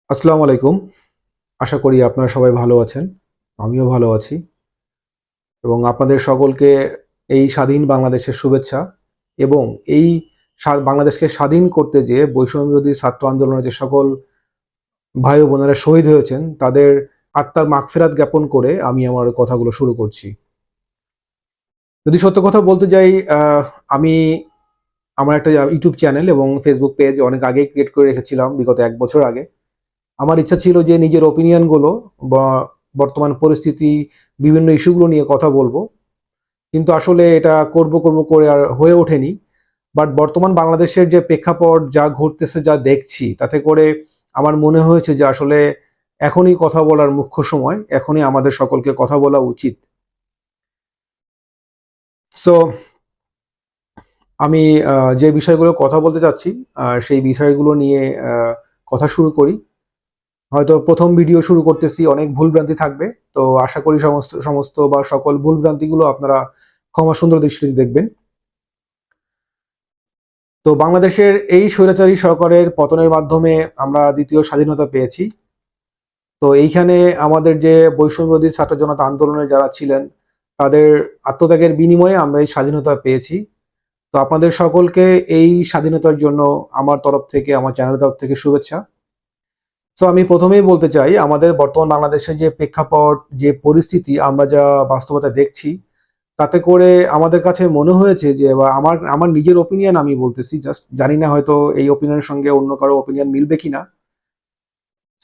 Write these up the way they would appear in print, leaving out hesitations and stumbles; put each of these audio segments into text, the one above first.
আসসালামু আলাইকুম। আশা করি আপনারা সবাই ভালো আছেন। আমিও ভালো আছি এবং আপনাদের সকলকে এই স্বাধীন বাংলাদেশের শুভেচ্ছা এবং এই বাংলাদেশকে স্বাধীন করতে যেয়ে বৈষম্যবিরোধী ছাত্র আন্দোলনে যে সকল ভাই ও বোনেরা শহীদ হয়েছেন তাদের আত্মার মাগফিরাত জ্ঞাপন করে আমি আমার কথাগুলো শুরু করছি। যদি সত্য কথা বলতে যাই, আমি আমার একটা ইউটিউব চ্যানেল এবং ফেসবুক পেজ অনেক আগেই ক্রিয়েট করে রেখেছিলাম বিগত ১ বছর আগে। আমার ইচ্ছা ছিল যে নিজের ওপিনিয়ন গুলো বা বর্তমান পরিস্থিতি বিভিন্ন ইস্যুগুলো নিয়ে কথা বলবো। কিন্তু আসলে এটা করব করে আর হয়ে ওঠেনি। বাট বর্তমান বাংলাদেশের যে প্রেক্ষাপট যা ঘটতেছে, যা দেখছি তাতে করে আমার মনে হয়েছে যে আসলে এখনই কথা বলার মুখ্য সময়। এখনই আমাদের সকলকে কথা বলা উচিত। সো আমি যে বিষয়গুলো কথা বলতে চাচ্ছি সেই বিষয়গুলো নিয়ে কথা শুরু করি। হয়তো ১ম ভিডিও শুরু করতেছি, অনেক ভুলভ্রান্তি থাকবে। তো আশা করি সমস্ত সমস্ত বা সকল ভুলভ্রান্তিগুলো আপনারা ক্ষমা সুন্দর দৃষ্টিতে দেখবেন। তো বাংলাদেশের এই স্বৈরাচারী সরকারের পতনের মাধ্যমে আমরা ২য় স্বাধীনতা পেয়েছি। তো এইখানে আমাদের যে বৈষম্যবিরোধী ছাত্র জনতা আন্দোলনে যারা ছিলেন, তাদের আত্মত্যাগের বিনিময়ে আমরা এই স্বাধীনতা পেয়েছি। তো আপনাদের সকলকে এই স্বাধীনতার জন্য আমার তরফ থেকে, আমার চ্যানেলের তরফ থেকে শুভেচ্ছা। সো আমি ১ম এই বলতে চাই, আমাদের বর্তমান বাংলাদেশের যে প্রেক্ষাপট, যে পরিস্থিতি আমরা যা বাস্তবতা দেখছি, তাতে করে আমাদের কাছে মনে হয়েছে যে বা আমার আমার নিজের ওপিনিয়ন আমি বলতেছি, জাস্ট জানি না হয়তো এই ওপিনিয়নের সঙ্গে অন্য কারো ওপিনিয়ন মিলবে কিনা।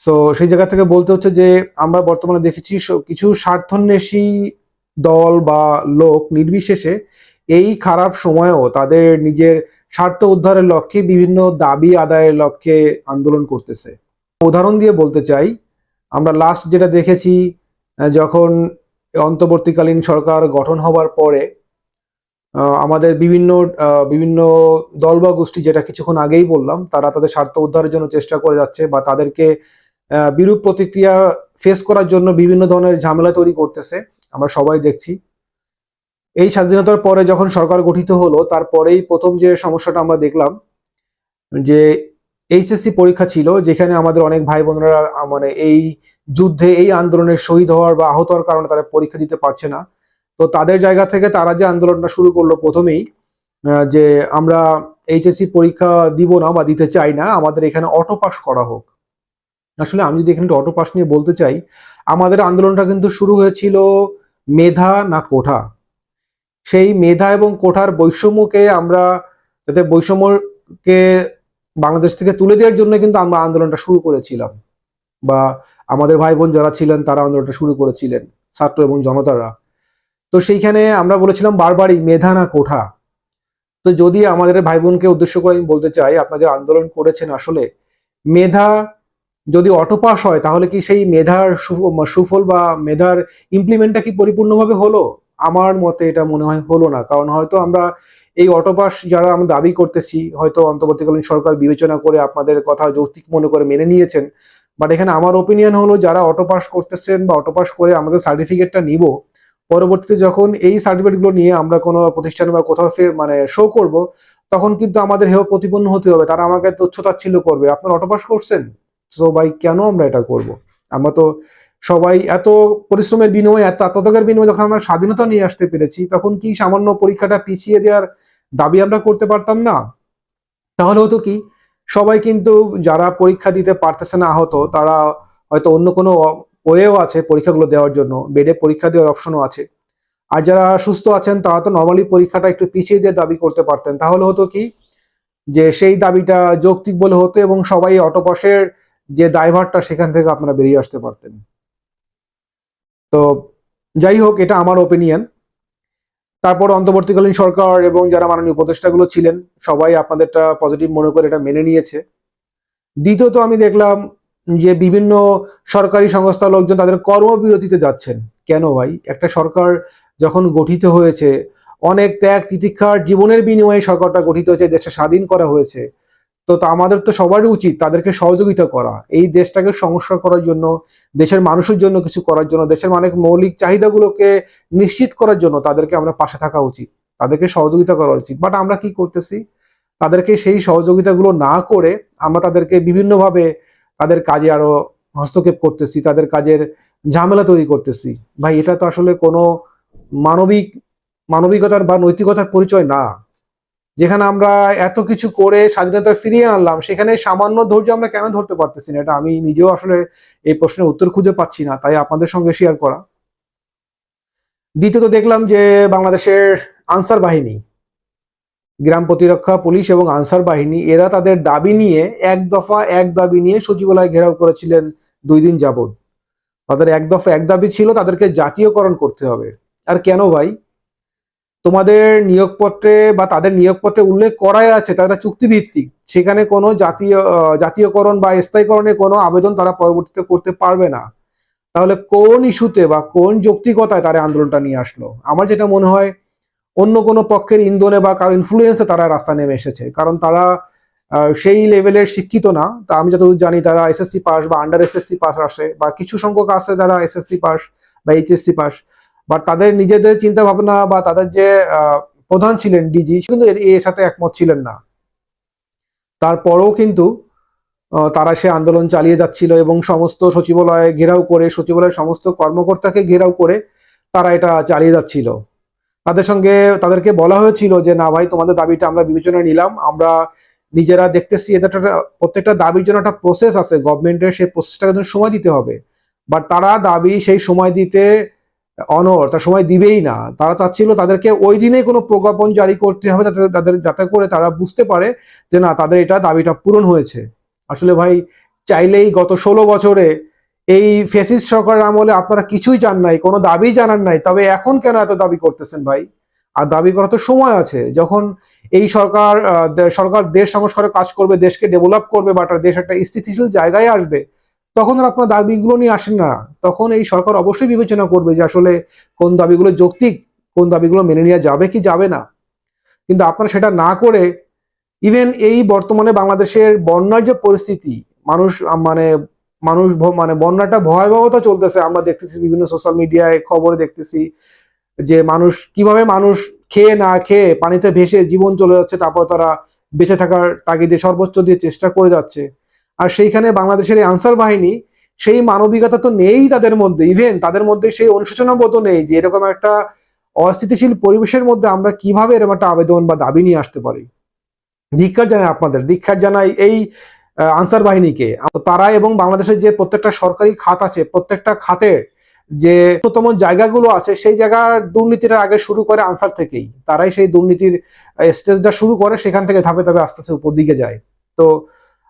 সো সেই জায়গা থেকে বলতে হচ্ছে যে আমরা বর্তমানে দেখেছি কিছু স্বার্থান্বেষী দল বা লোক নির্বিশেষে এই খারাপ সময়েও তাদের নিজের স্বার্থ উদ্ধারের লক্ষ্যে বিভিন্ন দাবি আদায়ের লক্ষ্যে আন্দোলন করতেছে। উদাহরণ দিয়ে বলতে চাই, আমরা লাস্ট যেটা দেখেছি, যখন অন্তর্বর্তীকালীন সরকার গঠন হবার পরে আমাদের বিভিন্ন বিভিন্ন দল বা গোষ্ঠী, যেটা কিছুক্ষণ আগেই বললাম, তারা তাদের স্বার্থ উদ্ধারের জন্য চেষ্টা করে যাচ্ছে বা তাদেরকে বিরূপ প্রতিক্রিয়া ফেস করার জন্য বিভিন্ন ধরনের ঝামেলা তৈরি করতেছে। আমরা সবাই দেখছি। এই স্বাধীনতার পরে যখন সরকার গঠিত হলো, তারপরেই ১ম যে সমস্যাটা আমরা দেখলাম যে এইচএসসি পরীক্ষা ছিল, যেখানে আমাদের অনেক ভাই বোনেরা মানে এই যুদ্ধে, এই আন্দোলনের শহীদ হওয়ার বা আহত হওয়ার কারণে তারা পরীক্ষা দিতে পারছে না। তো তাদের জায়গা থেকে তারা যে আন্দোলনটা শুরু করলো ১ম এই, যে আমরা এইচএসসি পরীক্ষা দিব না বা দিতে চাই না, আমাদের এখানে অটো পাস করা হোক। আসলে আমি যদি এখানে অটো পাস নিয়ে বলতে চাই, আমাদের আন্দোলনটা কিন্তু শুরু হয়েছিল মেধা না কোঠা। সেই মেধা এবং কোঠার বৈষম্যকে আমরা, যাতে বৈষম্যকে বাংলাদেশ থেকে তুলে দেওয়ার জন্য কিন্তু আমরা আন্দোলনটা শুরু করেছিলাম, বা আমাদের ভাই বোন যারা ছিলেন তারা আন্দোলনটা শুরু করেছিলেন, ছাত্র এবং জনতারা। তো সেইখানে আমরা বলেছিলাম বারবারই মেধা না কোঠা। তো যদি আমাদের ভাই বোনকে উদ্দেশ্য করে আমি বলতে চাই, আপনারা যে আন্দোলন করেছেন, আসলে মেধা যদি অটো পাস হয়, তাহলে কি সেই মেধার সুফল বা মেধার ইমপ্লিমেন্টটা কি পরিপূর্ণভাবে হলো? আমার মতে এটা মনে হয় হলো না। কারণ হয়তো আমরা এই অটো পাস যারা আমরা দাবি করতেছি, হয়তো অন্তর্বর্তীকালীন সরকার বিবেচনা করে আপনাদের কথা যৌক্তিক মনে করে মেনে নিয়েছেন। বাট এখানে আমার ওপিনিয়ন হলো, যারা অটো পাস করতেছেন বা অটো পাস করে আমাদের সার্টিফিকেটটা নিব, পরবর্তীতে যখন এই সার্টিফিকেটগুলো নিয়ে আমরা কোনো প্রতিষ্ঠানে বা কোথাও মানে শো করব, তখন কিন্তু আমাদের হেয় প্রতিপন্ন হতে হবে। তারা আমাকে তুচ্ছ-তাচ্ছিল্য করবে। আপনারা অটো পাস করছেন? সো ভাই, কেন আমরা এটা করব? আমরা তো সবাই এত পরিশ্রমের বিনিময়ে, এত আত্মত্যাগের বিনিময়ে যখন আমরা স্বাধীনতা নিয়ে আসতে পেরেছি, তখন কি সামান্য পরীক্ষাটা পিছিয়ে দেওয়ার দাবি আমরা করতে পারতাম না? তাহলে হতো কি, সবাই কিন্তু যারা পরীক্ষা দিতে পারতেছে না আহত, তারা হয়তো অন্য কোনো ওয়েও আছে পরীক্ষাগুলো দেওয়ার জন্য, বেডে পরীক্ষা দেওয়ার অপশনও আছে। আর যারা সুস্থ আছেন তারা তো নরমালি পরীক্ষাটা একটু পিছিয়ে দিয়ে দাবি করতে পারতেন। তাহলে হতো কি, যে সেই দাবিটা যৌক্তিক বলে হতো এবং সবাই অটো পাসের যে দায়ভারটা, সেখান থেকে আপনারা বেরিয়ে আসতে পারতেন। তো যাই হোক, এটা আমার ওপিনিয়ন। তারপর অন্তর্বর্তীকালীন সরকার এবং যারা মাননীয় উপদেষ্টাগুলো ছিলেন, সবাই আপনাদেরটা পজিটিভ মনে করে এটা মেনে নিয়েছে। দ্বিতীয়ত আমি দেখলাম যে বিভিন্ন সরকারি সংস্থার লোকজন তাদের কর্মবিরতিতে যাচ্ছেন। কেন ভাই? একটা সরকার যখন গঠিত হয়েছে, অনেক ত্যাগ তিতিক্ষার জীবনের বিনিময়ে সরকারটা গঠিত হয়েছে, দেশটা স্বাধীন করা হয়েছে। তো আমাদের তো সবারই উচিত তাদেরকে সহযোগিতা করা, এই দেশটাকে সংস্কার করার জন্য, দেশের মানুষের জন্য কিছু করার জন্য, দেশের অনেক মৌলিক চাহিদাগুলোকে নিশ্চিত করার জন্য তাদেরকে আমরা পাশে থাকা উচিত, তাদেরকে সহযোগিতা করা উচিত। বাট আমরা কি করতেছি? তাদেরকে সেই সহযোগিতাগুলো না করে আমরা তাদেরকে বিভিন্নভাবে তাদের কাজে আরো হস্তক্ষেপ করতেছি, তাদের কাজের ঝামেলা তৈরি করতেছি। ভাই এটা তো আসলে কোনো মানবিকতার বা নৈতিকতার পরিচয় না। যেখানে আমরা এত কিছু করে স্বাধীনতা ফিরিয়ে আনলাম, সেখানে সামান্য ধৈর্য আমরা কেন ধরতে পারতেছি না, এটা আমি নিজেও আসলে এই প্রশ্নের উত্তর খুঁজে পাচ্ছি না, তাই আপনাদের সঙ্গে শেয়ার করা। দ্বিতীয়ত দেখলাম যে বাংলাদেশের আনসার বাহিনী, গ্রাম প্রতিরক্ষা পুলিশ এবং আনসার বাহিনী, এরা তাদের দাবি নিয়ে এক দফা এক দাবি নিয়ে সচিবালয় ঘেরাও করেছিলেন 2 দিন যাবৎ। তাদের এক দফা এক দাবি ছিল তাদেরকে জাতীয়করণ করতে হবে। আর কেন ভাই? তোমাদের নিয়োগপত্রে বা তাদের নিয়োগপত্রে উল্লেখ করাই আছে তারা চুক্তিভিত্তিক, সেখানে কোনো জাতীয়করণ বা স্থায়ীকরণের কোনো আবেদন তারা পরবর্তীতে করতে পারবে না। তাহলে কোন ইস্যুতে বা কোন যৌক্তিকতায় তারা আন্দোলনটা নিয়ে আসলো? আমার যেটা মনে হয় অন্য কোনো পক্ষের ইন্ধনে বা কারো ইনফ্লুয়েন্সে তারা রাস্তা নেমে এসেছে, কারণ তারা সেই লেভেলের শিক্ষিত না। তা আমি যতদূর জানি তারা এসএসসি পাস বা আন্ডার এসএসসি পাস আসে, বা কিছু সংখ্যক আছে যারা এসএসসি পাস বা এইচএসসি পাস, বাট তাদের নিজেদের চিন্তা ভাবনা বা তাদের যে প্রধান ছিলেন ডিজি, কিন্তু এর সাথে একমত ছিলেন না। তারপরেও কিন্তু তারা সে আন্দোলন চালিয়ে যাচ্ছিল এবং সমস্ত সচিবালয় ঘেরাও করে, সচিবালয়ের সমস্ত কর্মকর্তাকে ঘেরাও করে তারা এটা চালিয়ে যাচ্ছিল। তাদেরকে বলা হয়েছিল যে না ভাই, তোমাদের দাবিটা আমরা বিবেচনায় নিলাম, আমরা নিজেরা দেখতেছি এটা প্রত্যেকটা দাবির জন্য একটা প্রসেস আছে, গভর্নমেন্টের সেই প্রসেসটাকে জন্য সময় দিতে হবে। বাট তারা দাবি সেই সময় দিতে তার সময় দিবেই না। তারা চাচ্ছিল তাদেরকে ওই দিনে কোনো প্রজ্ঞাপন জারি করতে হবে যাতে করে তারা বুঝতে পারে যে না, তাদের এটা দাবিটা পূরণ হয়েছে। আসলে ভাই, চাইলেই গত 16 বছরে এই ফ্যাসিস্ট সরকারের আমলে আপনারা কিছুই চান নাই, কোনো দাবি জানান নাই, তবে এখন কেন এত দাবি করতেছেন ভাই? আর দাবি করার তো সময় আছে, যখন এই সরকার দেশ সংস্কারে কাজ করবে, দেশকে ডেভেলপ করবে, বা দেশ একটা স্থিতিশীল জায়গায় আসবে, তখন আর আপনার দাবিগুলো নিয়ে আসেন না। তখন এই সরকার অবশ্যই বিবেচনা করবে যে আসলে কোন দাবিগুলো যৌক্তিক, কোন দাবিগুলো মেনে নেওয়া যাবে কি যাবে না। কিন্তু আপনারা সেটা না করে, ইভেন এই বর্তমানে বাংলাদেশের বন্যার যে পরিস্থিতি, মানুষ মানে মানুষ মানে বন্যাটা ভয়াবহতা চলতেছে, আমরা দেখতেছি বিভিন্ন সোশ্যাল মিডিয়ায় খবরে দেখতেছি যে কিভাবে মানুষ খেয়ে না খেয়ে পানিতে ভেসে জীবন চলে যাচ্ছে, তারপর তারা বেঁচে থাকার তাগিদে সর্বোচ্চ দিয়ে চেষ্টা করে যাচ্ছে। আর সেইখানে বাংলাদেশের এই আনসার বাহিনী, সেই মানবিকতা তো নেই তাদের মধ্যে, ইভেন তাদের মধ্যে সেই অনুশোচনা বোধ নেই যে এরকম একটা অস্থিতিশীল পরিবেশের মধ্যে আমরা কিভাবে এরকম একটা আবেদন বা দাবি নিয়ে আসতে পারি। ধিক্কার জানাই আপনাদের, ধিক্কার জানাই এই আনসার বাহিনীকে। তারা এবং বাংলাদেশের যে প্রত্যেকটা সরকারি খাত আছে, প্রত্যেকটা খাতের যে অন্যতম জায়গাগুলো আছে, সেই জায়গার দুর্নীতিটা আগে শুরু করে আনসার থেকেই। তারাই সেই দুর্নীতির স্টেজটা শুরু করে, সেখান থেকে ধাপে ধাপে আস্তে আস্তে উপর দিকে যায়। তো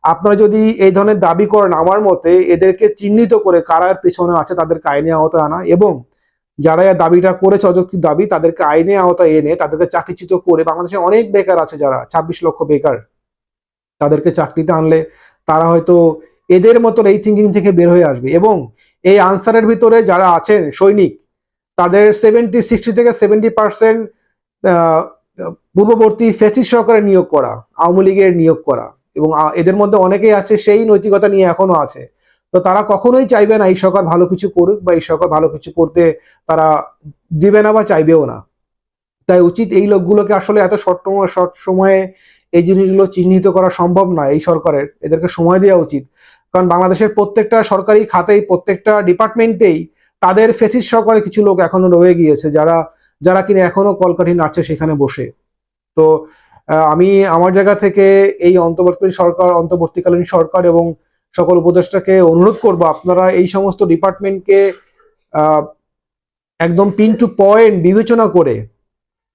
আপনারা যদি এই ধরনের দাবি করেন, আমার মতে এদেরকে চিহ্নিত করে কারা এর পেছনে আছে তাদেরকে আইনে আওতায় আনা, এবং যারা এই দাবিটা করেছে অযৌক্তিক দাবি, তাদেরকে আইনে আওতায় এনে তাদেরকে চাকরিচ্যুত করে, বাংলাদেশে অনেক বেকার আছে যারা 26 লক্ষ বেকার, তাদেরকে চাকরিতে আনলে তারা হয়তো এদের মতো এই থিঙ্কিং থেকে বের হয়ে আসবে। এবং এই আনসারের ভিতরে যারা আছেন সৈনিক, তাদের 60 থেকে 70% পূর্ববর্তী ফ্যাসিস্ট সরকারের নিয়োগ করা, আওয়ামী লীগের নিয়োগ করা, এবং এদের মধ্যে অনেকেই আছে সেই নৈতিকতা নিয়ে এখনো আছে। তো তারা কখনোই চাইবে না এই সরকার ভালো কিছু করুক, বা এই সরকার ভালো কিছু করতে তারা দিবে না বা চাইবেও না। তাই উচিত এই লোকগুলোকে আসলে এত শর্ট সময়ে এই জিনিসগুলো চিহ্নিত করা সম্ভব নয় এই সরকারের, এদেরকে সময় দেওয়া উচিত। কারণ বাংলাদেশের প্রত্যেকটা সরকারি খাতেই, প্রত্যেকটা ডিপার্টমেন্টেই তাদের ফ্যাসিস্ট সরকারের কিছু লোক এখনো রয়ে গিয়েছে, যারা কিনা এখনো কলকাঠি নাড়ছে সেখানে বসে। তো আমি আমার জায়গা থেকে এই অন্তর্বর্তীকালীন সরকার এবং সকল উপদেষ্টাকে অনুরোধ করব, আপনারা এই সমস্ত ডিপার্টমেন্টকে একদম পিন টু পয়েন্ট বিবেচনা করে,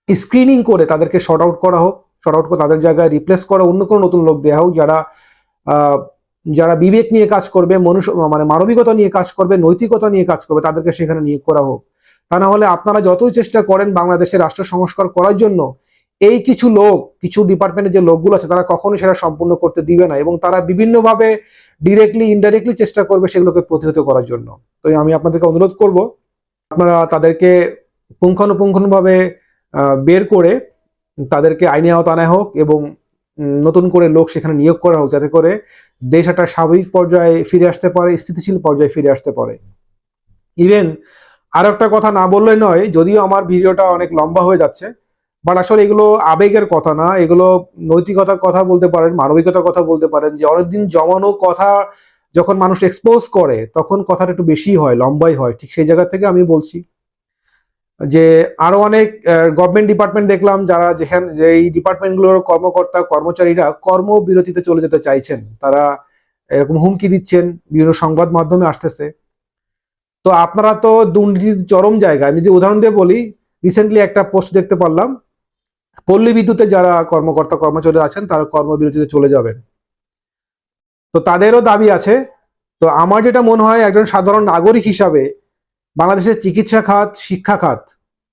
স্ক্রিনিং করে তাদেরকে শর্ট আউট করা হোক, শর্ট আউট করে তাদের জায়গায় রিপ্লেস করা অন্য কোনো নতুন লোক দেওয়া হোক, যারা বিবেক নিয়ে কাজ করবে, মানবিকতা নিয়ে কাজ করবে, নৈতিকতা নিয়ে কাজ করবে, তাদেরকে সেখানে নিয়োগ করা হোক। তা না হলে আপনারা যতই চেষ্টা করেন বাংলাদেশের রাষ্ট্র সংস্কার করার জন্য, এই কিছু ডিপার্টমেন্টের যে লোকগুলো আছে তারা কখনোই সেটা সম্পূর্ণ করতে দিবে না, এবং তারা বিভিন্নভাবে ডিরেক্টলি ইনডাইরেক্টলি চেষ্টা করবে সেগুলোকে প্রতিহত করার জন্য। তো আমি আপনাদেরকে অনুরোধ করব, আপনারা তাদেরকে পুঙ্খানুপুঙ্খানুভাবে বের করে তাদেরকে আইনি আওতায় আনা হোক, এবং নতুন করে লোক সেখানে নিয়োগ করা হোক, যাতে করে দেশ একটা স্বাভাবিক পর্যায়ে ফিরে আসতে পারে, স্থিতিশীল পর্যায়ে ফিরে আসতে পারে। ইভেন আর একটা কথা না বললে নয়, যদিও আমার ভিডিওটা অনেক লম্বা হয়ে যাচ্ছে, বাট আসলে এগুলো আবেগের কথা না, এগুলো নৈতিকতার কথা বলতে পারেন, মানবিকতার কথা বলতে পারেন, যে অনেকদিন জমানো কথা যখন মানুষ এক্সপোজ করে তখন কথাটা একটু বেশি হয়, লম্বাই হয়। ঠিক সেই জায়গা থেকে আমি বলছি যে আরো অনেক গভর্নমেন্ট ডিপার্টমেন্ট দেখলাম যারা যেখানে যে এই ডিপার্টমেন্টগুলোর কর্মকর্তা কর্মচারীরা কর্মবিরতিতে চলে যেতে চাইছেন, তারা এরকম হুমকি দিচ্ছেন, বিভিন্ন সংবাদ মাধ্যমে আসতেছে। তো আপনারা তো দুর্নীতির চরম জায়গা। আমি যদি উদাহরণ দিয়ে বলি, রিসেন্টলি একটা পোস্ট দেখতে পারলাম, পল্লী বিদ্যুতে যারা কর্মকর্তা কর্মচারী আছেন তারা কর্মবিরতিতে চলে যাবেন। তো তাদেরও দাবি আছে। তো আমার যেটা মনে হয় একজন সাধারণ নাগরিক হিসাবে বাংলাদেশের চিকিৎসা খাত, শিক্ষা খাত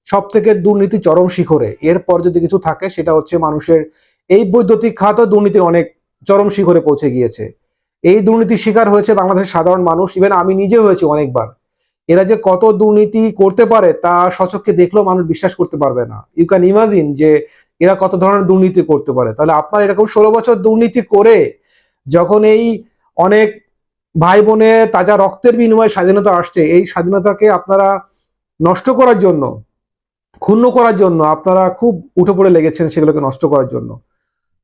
সব থেকে দুর্নীতি চরম শিখরে। এরপর যদি কিছু থাকে সেটা হচ্ছে মানুষের এই বৈদ্যুতিক খাতও দুর্নীতির অনেক চরম শিখরে পৌঁছে গিয়েছে। এই দুর্নীতির শিকার হয়েছে বাংলাদেশের সাধারণ মানুষ, ইভেন আমি নিজে হয়েছি অনেকবার। এরা যে কত দুর্নীতি করতে পারে তা স্বচক্ষে দেখলেও মানুষ বিশ্বাস করতে পারবে না। ইউ ক্যান ইমাজিন যে এরা কত ধরনের দুর্নীতি করতে পারে। তাহলে আপনার এরকম 16 বছর দুর্নীতি করে যখন এই অনেক ভাই বোনের তাজা রক্তের বিনিময়ে স্বাধীনতা আসছে, এই স্বাধীনতাকে আপনারা নষ্ট করার জন্য, ক্ষুণ্ণ করার জন্য আপনারা খুব উঠে পড়ে লেগেছেন সেগুলোকে নষ্ট করার জন্য।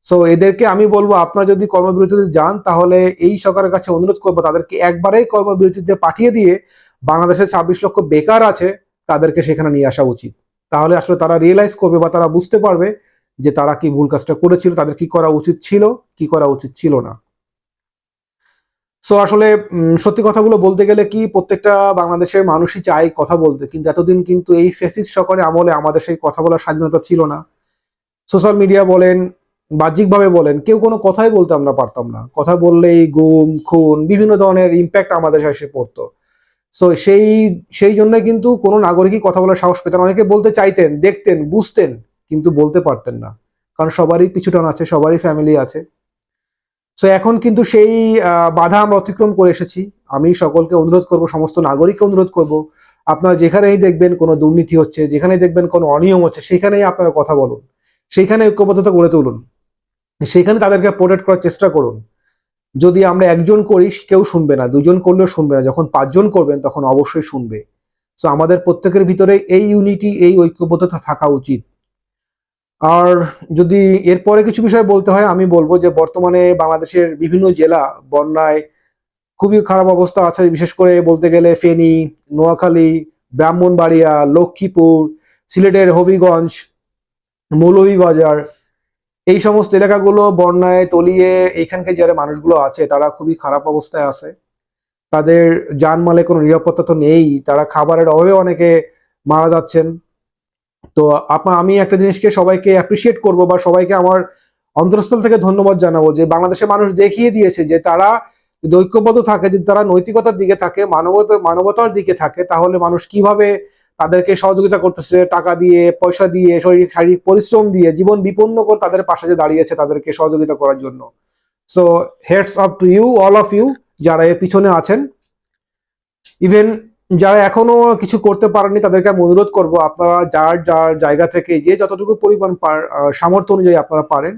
সো এদেরকে আমি বলবো, আপনারা যদি কর্মবিরতিতে যান তাহলে এই সরকারের কাছে অনুরোধ করবো তাদেরকে একবারেই কর্মবিরতিতে পাঠিয়ে দিয়ে বাংলাদেশে 26 লক্ষ বেকার আছে তাদেরকে সেখানে নিয়ে আসা উচিত। তাহলে আসলে তারা রিয়েলাইজ করবে বা তারা বুঝতে পারবে যে তারা কি ভুল কাজটা করেছিল, তাদের কি করা উচিত ছিল, কি করা উচিত ছিল না। সো আসলে সত্যি কথাগুলো বলতে গেলে কি, প্রত্যেকটা বাংলাদেশের মানুষই চায় কথা বলতে, কিন্তু এতদিন কিন্তু এই ফ্যাসিস্ট সরকারের আমলে আমাদের সেই কথা বলার স্বাধীনতা ছিল না। সোশ্যাল মিডিয়া বলেন, বাহ্যিকভাবে বলেন, কেউ কোনো কথাই বলতে আমরা পারতাম না। কথা বললেই গুম খুন বিভিন্ন ধরনের ইম্প্যাক্ট আমাদের এসে পড়তো। সো সেই জন্য কিন্তু কোনো নাগরিকই কথা বলার সাহস পেতেন। অনেকে বলতে চাইতেন, দেখতেন, বুঝতেন, কিন্তু বলতে পারতেন না, কারণ সবারই পিছুটান আছে, সবারই ফ্যামিলি আছে। সো এখন কিন্তু সেই বাধা আমরা অতিক্রম করে এসেছি। আমি সকলকে অনুরোধ করব, সমস্ত নাগরিককে অনুরোধ করব, আপনারা যেখানেই দেখবেন কোনো দুর্নীতি হচ্ছে, যেখানেই দেখবেন কোনো অনিয়ম হচ্ছে, সেখানেই আপনারা কথা বলুন, সেইখানে ঐক্যবদ্ধতা গড়ে তুলুন, সেখানে তাদেরকে প্রোটেক্ট করার চেষ্টা করুন। যদি আমরা একজন করি কেউ শুনবে না, দুজন করলেও শুনবে না, যখন 5 জন করবেন তখন অবশ্যই শুনবে। সো আমাদের প্রত্যেকের ভিতরে এই ইউনিটি, এই ঐক্যবদ্ধতা থাকা উচিত। আর যদি এরপরে কিছু বিষয় বলতে হয়, আমি বলবো যে বর্তমানে বাংলাদেশের বিভিন্ন জেলা বন্যায় খুবই খারাপ অবস্থা আছে। বিশেষ করে বলতে গেলে ফেনী, নোয়াখালী, ব্রাহ্মণবাড়িয়া, লক্ষ্মীপুর, সিলেটের হবিগঞ্জ, মৌলভীবাজার, এই সমস্ত এলাকাগুলো বন্যায় তলিয়ে এইখানকার যারা মানুষগুলো আছে তারা খুবই খারাপ অবস্থায় আছে। তাদের জানমালে কোনো নিরাপত্তা তো নেই, তারা খাবারের অভাবে অনেকে মারা যাচ্ছেন। তো আমি একটা জিনিসকে সবাইকে অ্যাপ্রিসিয়েট করব বা সবাইকে আমার অন্তরস্থল থেকে ধন্যবাদ জানাবো যে বাংলাদেশের মানুষ দেখিয়ে দিয়েছে যে তারা যদি ঐক্যবদ্ধ থাকে, যদি তারা নৈতিকতার দিকে থাকে, মানবতার দিকে থাকে, তাহলে মানুষ কিভাবে তাদেরকে সহযোগিতা করতেছে, টাকা দিয়ে, পয়সা দিয়ে, শারীরিক পরিশ্রম দিয়ে, জীবন বিপন্ন করে তাদের পাশে যে দাঁড়িয়েছে তাদেরকে সহযোগিতা করার জন্য। So hats off to you, all of you যারা এর পিছনে আছেন। ইভেন যারা এখনো কিছু করতে পারেননি তাদেরকে আমি অনুরোধ করবো, আপনারা যার যার জায়গা থেকে যে যতটুকু পরিমাণ সামর্থ্য অনুযায়ী আপনারা পারেন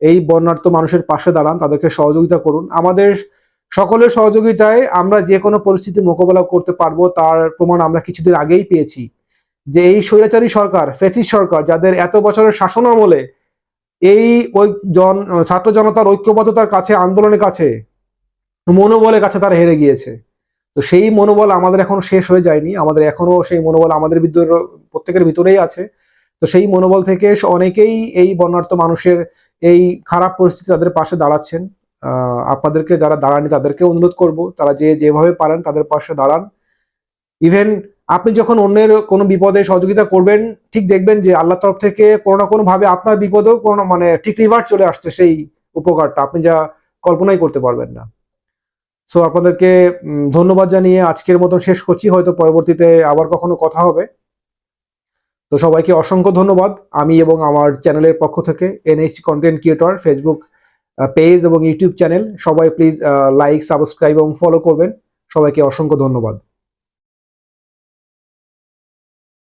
এই বন্যার্ত মানুষের পাশে দাঁড়ান, তাদেরকে সহযোগিতা করুন। আমাদের সকলের সহযোগিতায় আমরা যে কোনো পরিস্থিতি মোকাবেলা করতে পারবো তার প্রমাণ আমরা কিছুদিন আগেই পেয়েছি। যে এই স্বৈরাচারী সরকার, ফ্যাসিস্ট সরকার, যাদের এত বছরের শাসন আমলে এই ছাত্র জনতার ঐক্যবদ্ধতার কাছে, আন্দোলনের কাছে, মনোবলের কাছে তারা হেরে গিয়েছে। তো সেই মনোবল আমাদের এখনো শেষ হয়ে যায়নি, আমাদের এখনো সেই মনোবল আমাদের ভিতরে, প্রত্যেকের ভিতরেই আছে। তো সেই মনোবল থেকে অনেকেই এই বন্যার্ত মানুষের এই খারাপ পরিস্থিতি তাদের পাশে দাঁড়াচ্ছেন। আপনাদেরকে যারা দাঁড়ানি তাদেরকে অনুরোধ করব তারা যেভাবে পারেন তাদের পাশে দাঁড়ান। ইভেন আপনি যখন অন্যের কোনো বিপদে সহযোগিতা করবেন, ঠিক দেখবেন যে আল্লাহর তরফ থেকে কোনো না কোনো ভাবে আপনার বিপদেও কোনো ঠিক রিভার্স চলে আসছে, সেই উপকারটা আপনি যা কল্পনাই করতে পারবেন না। সো আপনাদেরকে ধন্যবাদ জানিয়ে আজকের মতন শেষ করছি, হয়তো পরবর্তীতে আবার কখনো কথা হবে। তো সবাইকে অসংখ্য ধন্যবাদ। আমি এবং আমার চ্যানেলের পক্ষ থেকে, এনএইচটি কন্টেন্ট ক্রিয়েটর ফেসবুক পেজ এবং ইউটিউব চ্যানেল, সবাই প্লিজ লাইক, সাবস্ক্রাইব এবং ফলো করবেন। সবাইকে অসংখ্য ধন্যবাদ।